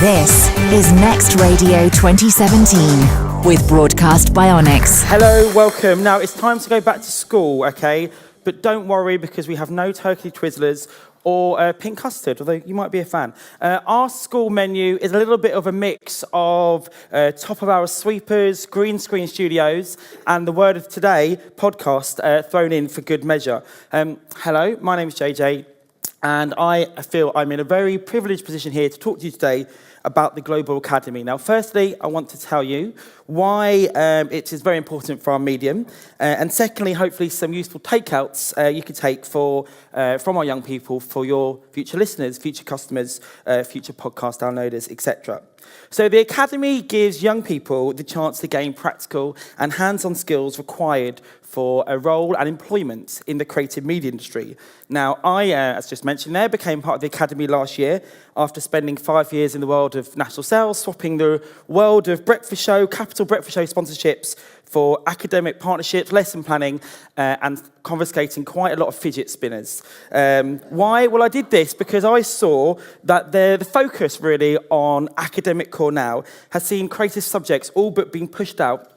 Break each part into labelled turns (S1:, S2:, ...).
S1: This is Next Radio 2017 with Broadcast Bionics.
S2: Hello, welcome. Now it's time to go back to school, okay? But don't worry because we have no turkey twizzlers or pink custard, although you might be a fan. Our school menu is a little bit of a mix of top-of-hour sweepers, green screen studios, and the Word of Today podcast thrown in for good measure. Hello, my name is JJ, and I feel I'm in a very privileged position here to talk to you today about the Global Academy. Now, firstly, I want to tell you why it is very important for our medium, and secondly, hopefully some useful takeouts you can take from our young people for your future listeners, future customers, future podcast downloaders, etc. So the Academy gives young people the chance to gain practical and hands-on skills required for a role and employment in the creative media industry. Now, I, as just mentioned there, became part of the Academy last year after spending 5 years in the world of national sales, swapping the world of breakfast show, Capital Breakfast Show sponsorships for academic partnerships, lesson planning, and confiscating quite a lot of fidget spinners. Why? Well, I did this because I saw that the focus really on academic core now has seen creative subjects all but being pushed out,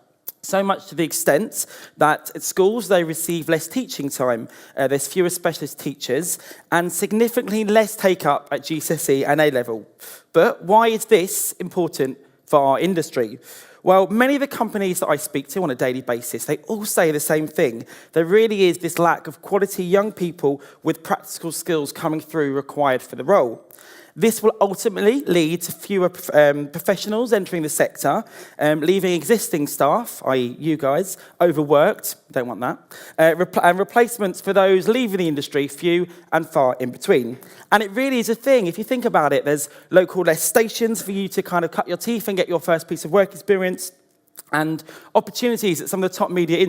S2: so much to the extent that at schools they receive less teaching time, there's fewer specialist teachers, and significantly less take-up at GCSE and A-level. But why is this important for our industry? Well, many of the companies that I speak to on a daily basis, they all say the same thing. There really is this lack of quality young people with practical skills coming through required for the role. This will ultimately lead to fewer professionals entering the sector, leaving existing staff, i.e. you guys, overworked, don't want that, and replacements for those leaving the industry, few and far in between. And it really is a thing. If you think about it, there's local less stations for you to kind of cut your teeth and get your first piece of work experience, and opportunities at some of the top media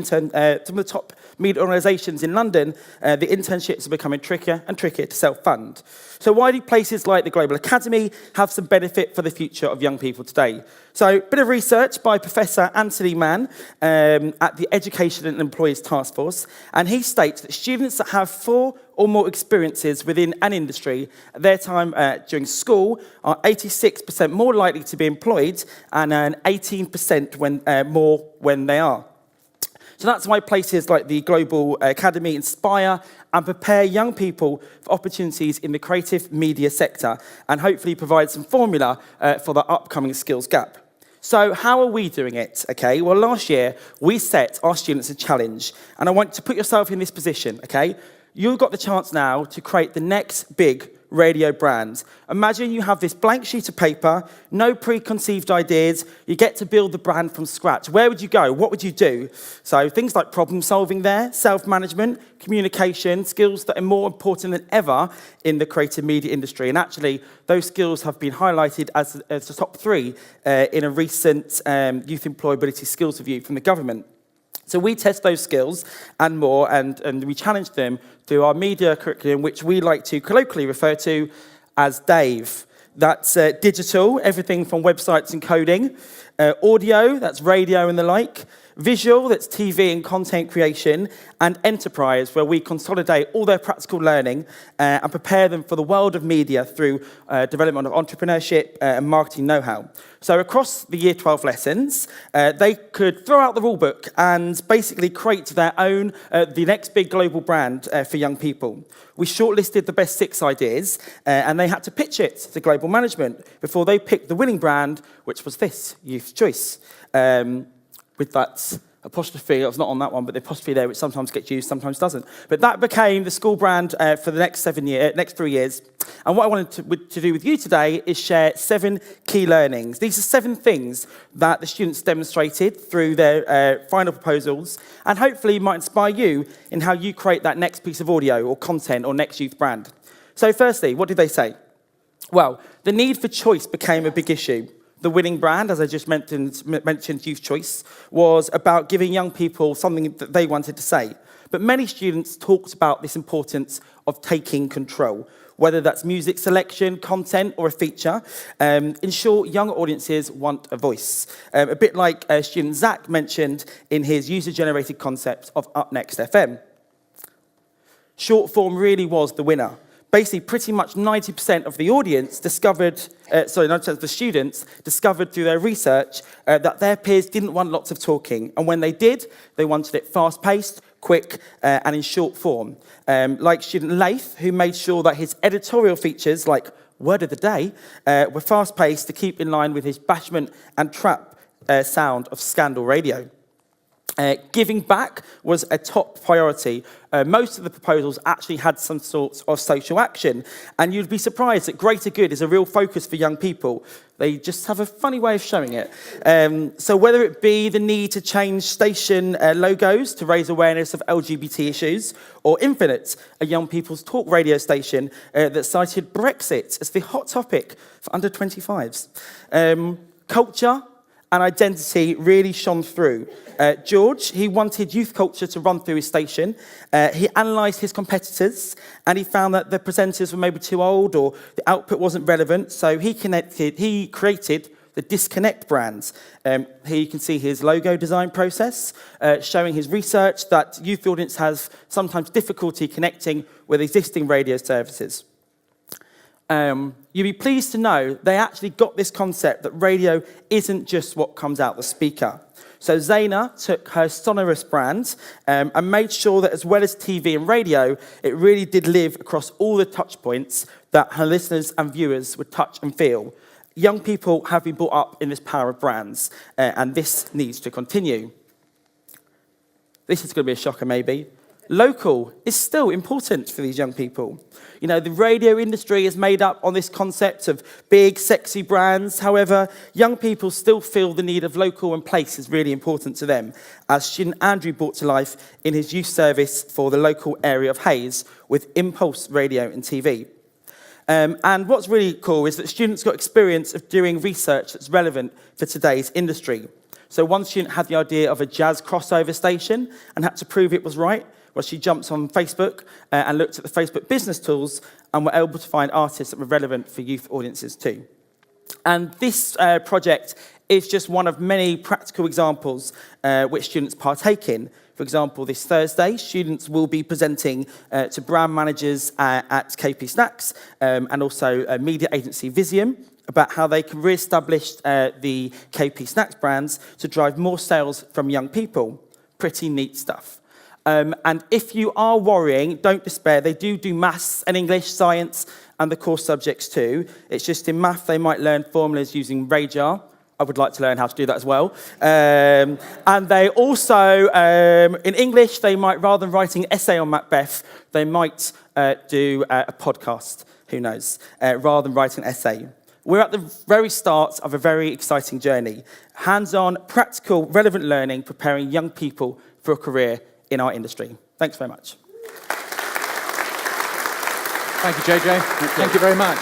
S2: organisations in London, the internships are becoming trickier and trickier to self-fund. So why do places like the Global Academy have some benefit for the future of young people today? So a bit of research by Professor Anthony Mann at the Education and Employees Task Force, and he states that students that have 4 or more experiences within an industry at their time during school are 86% more likely to be employed and earn 18% more when they are. So that's why places like the Global Academy inspire and prepare young people for opportunities in the creative media sector and hopefully provide some formula for the upcoming skills gap. So how are we doing it? Okay, well, last year we set our students a challenge, and I want to put yourself in this position, okay? You've got the chance now to create the next big radio brand. Imagine you have this blank sheet of paper, no preconceived ideas, you get to build the brand from scratch. Where would you go? What would you do? So things like problem solving there, self-management, communication, skills that are more important than ever in the creative media industry. And actually, those skills have been highlighted as the top 3 in a recent youth employability skills review from the government. So we test those skills and more, and we challenge them through our media curriculum, which we like to colloquially refer to as DAVE. That's digital, everything from websites and coding, audio, that's radio and the like, visual, that's TV and content creation, and enterprise, where we consolidate all their practical learning and prepare them for the world of media through development of entrepreneurship and marketing know-how. So across the Year 12 lessons, they could throw out the rule book and basically create their own, the next big global brand for young people. We shortlisted the best 6 ideas, and they had to pitch it to global management before they picked the winning brand, which was this, Youth Choice. With that apostrophe, I was not on that one, but the apostrophe there, which sometimes gets used, sometimes doesn't. But that became the school brand for the next 3 years. And what I wanted to do with you today is share 7 key learnings. These are 7 things that the students demonstrated through their final proposals, and hopefully might inspire you in how you create that next piece of audio or content or next youth brand. So firstly, what did they say? Well, the need for choice became a big issue. The winning brand, as I just mentioned, Youth Choice, was about giving young people something that they wanted to say. But many students talked about this importance of taking control, whether that's music selection, content, or a feature. In short, young audiences want a voice. A bit like student Zach mentioned in his user-generated concept of Up Next FM. Short form really was the winner. basically pretty much 90% of the audience 90% of the students discovered through their research that their peers didn't want lots of talking. And when they did, they wanted it fast-paced, quick, and in short form. Like student Laith, who made sure that his editorial features, like Word of the Day, were fast-paced to keep in line with his bashment and trap sound of Scandal Radio. Giving back was a top priority. Most of the proposals actually had some sort of social action, and you'd be surprised that greater good is a real focus for young people. They just have a funny way of showing it. So whether it be the need to change station logos to raise awareness of LGBT issues, or Infinite, a young people's talk radio station that cited Brexit as the hot topic for under 25s. Culture and identity really shone through. George, he wanted youth culture to run through his station. He analysed his competitors, and he found that the presenters were maybe too old or the output wasn't relevant, so he created the Disconnect brand. Here you can see his logo design process, showing his research that youth audience has sometimes difficulty connecting with existing radio services. You'll be pleased to know they actually got this concept that radio isn't just what comes out the speaker. So Zaina took her Sonorous brand and made sure that as well as TV and radio, it really did live across all the touch points that her listeners and viewers would touch and feel. Young people have been brought up in this power of brands, and this needs to continue. This is going to be a shocker maybe. Local is still important for these young people. You know, the radio industry is made up on this concept of big, sexy brands. However, young people still feel the need of local and place is really important to them, as student Andrew brought to life in his youth service for the local area of Hayes with Impulse Radio and TV. And what's really cool is that students got experience of doing research that's relevant for today's industry. So one student had the idea of a jazz crossover station and had to prove it was right. Well, she jumped on Facebook and looked at the Facebook business tools and were able to find artists that were relevant for youth audiences too. And this project is just one of many practical examples which students partake in. For example, this Thursday, students will be presenting to brand managers at KP Snacks and also media agency Visium about how they can re-establish the KP Snacks brands to drive more sales from young people. Pretty neat stuff. And if you are worrying, don't despair. They do maths and English, science, and the core subjects too. It's just in math they might learn formulas using Radar. I would like to learn how to do that as well. And they also, in English, they might, rather than writing an essay on Macbeth, they might do a podcast, who knows, rather than writing an essay. We're at the very start of a very exciting journey. Hands-on, practical, relevant learning, preparing young people for a career in our industry. Thanks very much.
S3: Thank you, JJ. Thank you very much.